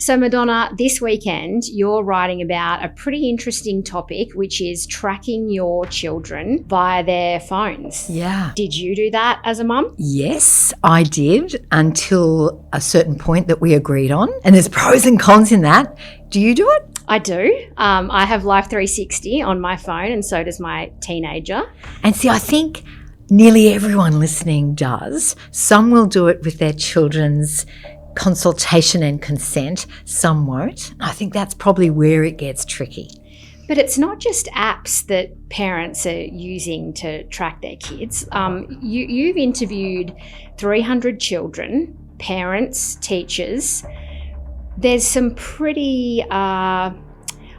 So Maddona, this weekend you're writing about a pretty interesting topic, which is tracking your children via their phones. Yeah. Did you do that as a mum? Yes, I did, until a certain point that we agreed on. And there's pros and cons in that. Do you do it? I do. I have Life 360 on my phone, and so does my teenager. And see, I think nearly everyone listening does. Some will do it with their children's consultation and consent. Some won't. I think that's probably where it gets tricky. But it's not just apps that parents are using to track their kids. You've interviewed 300 children, parents, teachers. There's some pretty,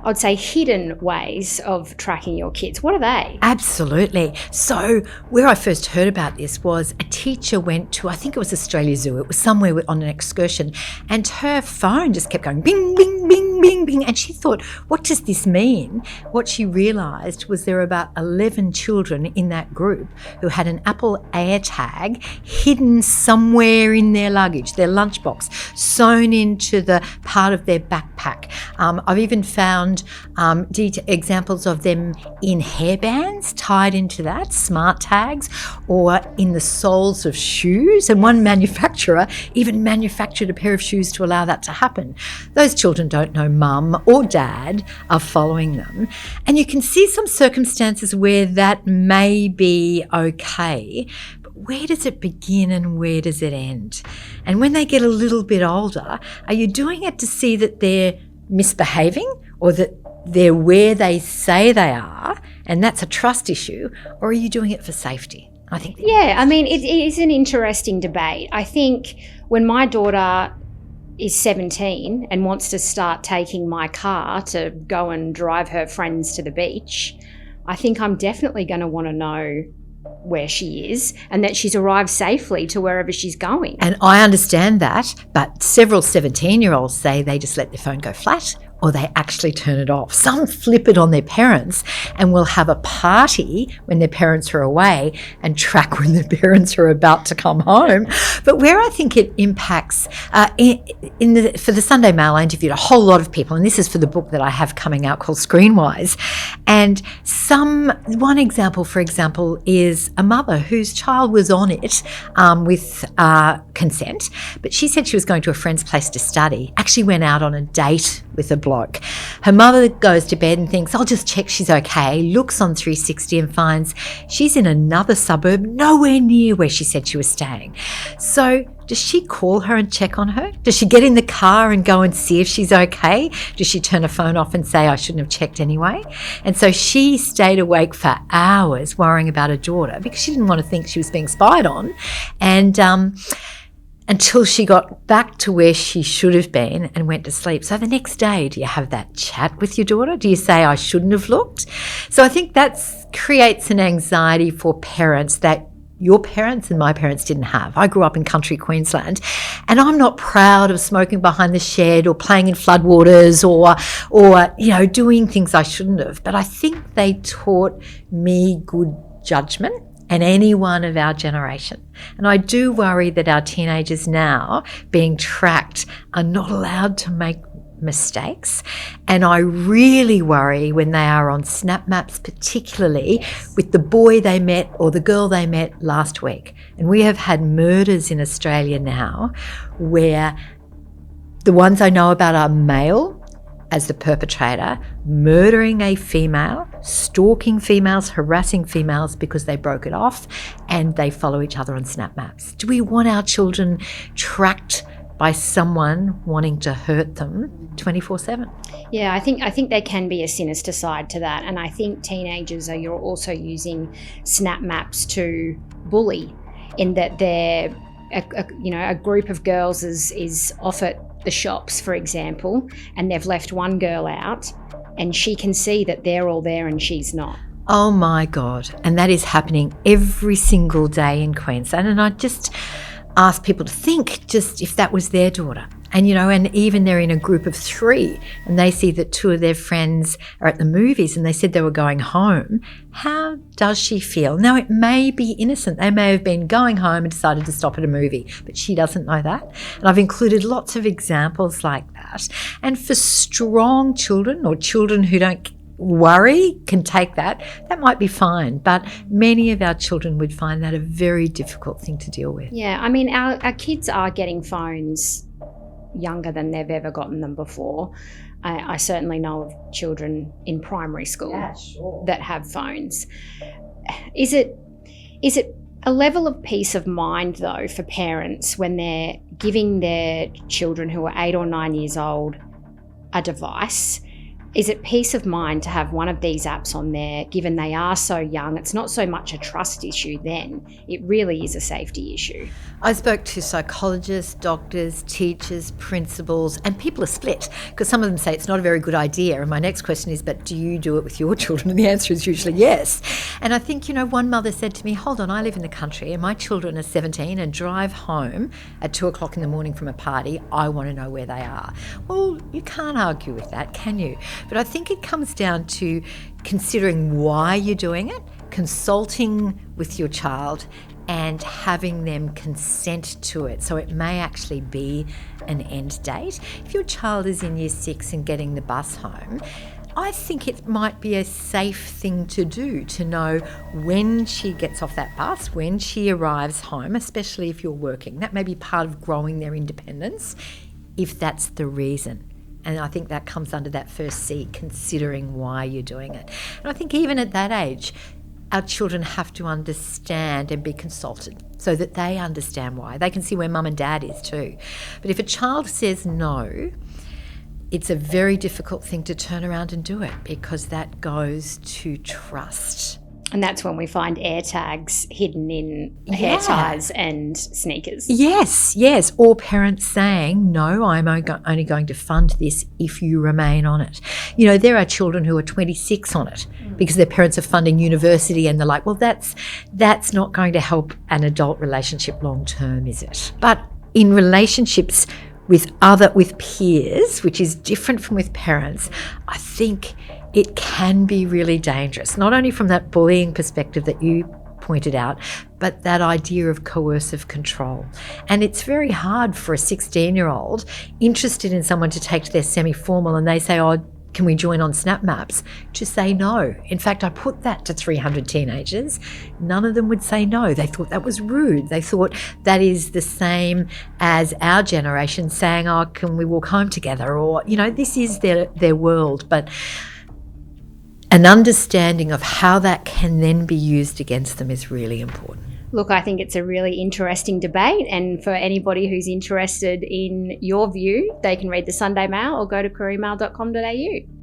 I'd say, hidden ways of tracking your kids. What are they? Absolutely. So where I first heard about this was a teacher went to, I think it was Australia Zoo, it was somewhere on an excursion, and her phone just kept going bing, bing, bing, bing, bing. And she thought, what does this mean? What she realised was there were about 11 children in that group who had an Apple AirTag hidden somewhere in their luggage, their lunchbox, sewn into the part of their backpack. I've even found examples of them in hairbands tied into that, smart tags, or in the soles of shoes. And one manufacturer even manufactured a pair of shoes to allow that to happen. Those children don't know mum or dad are following them. And you can see some circumstances where that may be okay. But where does it begin and where does it end? And when they get a little bit older, are you doing it to see that they're misbehaving or that they're where they say they are, and that's a trust issue, or are you doing it for safety? I think. Yeah, I mean, it is an interesting debate. I think when my daughter is 17 and wants to start taking my car to go and drive her friends to the beach, I think I'm definitely going to want to know where she is and that she's arrived safely to wherever she's going. And I understand that, but several 17-year-olds say they just let their phone go flat or they actually turn it off. Some flip it on their parents and will have a party when their parents are away and track when their parents are about to come home. But where I think it impacts, for the Sunday Mail, I interviewed a whole lot of people, and this is for the book that I have coming out called Screenwise. And one example, for example, is a mother whose child was on it with consent, but she said she was going to a friend's place to study, actually went out on a date with a bloke. Her mother goes to bed and thinks, I'll just check she's okay, looks on 360 and finds she's in another suburb, nowhere near where she said she was staying. So does she call her and check on her? Does she get in the car and go and see if she's okay? Does she turn her phone off and say, I shouldn't have checked anyway? And so she stayed awake for hours worrying about her daughter because she didn't want to think she was being spied on. And until she got back to where she should have been and went to sleep. So the next day, do you have that chat with your daughter? Do you say, I shouldn't have looked? So I think that creates an anxiety for parents that your parents and my parents didn't have. I grew up in country Queensland, and I'm not proud of smoking behind the shed or playing in floodwaters or doing things I shouldn't have. But I think they taught me good judgment, and anyone of our generation. And I do worry that our teenagers now being tracked are not allowed to make mistakes. And I really worry when they are on snap maps, particularly with the boy they met or the girl they met last week. And we have had murders in Australia now where the ones I know about are male as the perpetrator, murdering a female, stalking females, harassing females because they broke it off, and they follow each other on snap maps. Do we want our children tracked by someone wanting to hurt them 24/7? Yeah, I think there can be a sinister side to that, and I think teenagers are also using snap maps to bully, in that they're a group of girls is off at the shops, for example, and they've left one girl out and she can see that they're all there and she's not. Oh my God. And that is happening every single day in Queensland. And I just ask people to think, just if that was their daughter, And, and even they're in a group of 3 and they see that 2 of their friends are at the movies and they said they were going home. How does she feel? Now, it may be innocent. They may have been going home and decided to stop at a movie, but she doesn't know that. And I've included lots of examples like that. And for strong children or children who don't worry, can take that might be fine. But many of our children would find that a very difficult thing to deal with. Yeah, I mean, our kids are getting phones younger than they've ever gotten them before. I certainly know of children in primary school that have phones. Is it a level of peace of mind, though, for parents when they're giving their children who are 8 or 9 years old a device? Is it peace of mind to have one of these apps on there, given they are so young? It's not so much a trust issue then. It really is a safety issue. I spoke to psychologists, doctors, teachers, principals, and people are split because some of them say it's not a very good idea. And my next question is, but do you do it with your children? And the answer is usually yes. And I think, one mother said to me, hold on, I live in the country and my children are 17 and drive home at 2 o'clock in the morning from a party. I want to know where they are. Well, you can't argue with that, can you? But I think it comes down to considering why you're doing it, consulting with your child and having them consent to it. So it may actually be an end date. If your child is in year 6 and getting the bus home, I think it might be a safe thing to do to know when she gets off that bus, when she arrives home, especially if you're working. That may be part of growing their independence, if that's the reason. And I think that comes under that first C, considering why you're doing it. And I think even at that age, our children have to understand and be consulted so that they understand why. They can see where mum and dad is too. But if a child says no, it's a very difficult thing to turn around and do it because that goes to trust. And that's when we find AirTags hidden in hair ties and sneakers. Yes. Or parents saying, no, I'm only going to fund this if you remain on it. There are children who are 26 on it because their parents are funding university and they're like, well, that's not going to help an adult relationship long term, is it? But in relationships with peers, which is different from with parents, I think it can be really dangerous, not only from that bullying perspective that you pointed out, but that idea of coercive control. And it's very hard for a 16-year-old interested in someone to take to their semi-formal and they say, oh, can we join on Snap Maps? To say no. In fact, I put that to 300 teenagers. None of them would say no. They thought that was rude. They thought that is the same as our generation saying, oh, can we walk home together? Or, this is their world. But an understanding of how that can then be used against them is really important. Look, I think it's a really interesting debate, and for anybody who's interested in your view, they can read the Sunday Mail or go to careermail.com.au.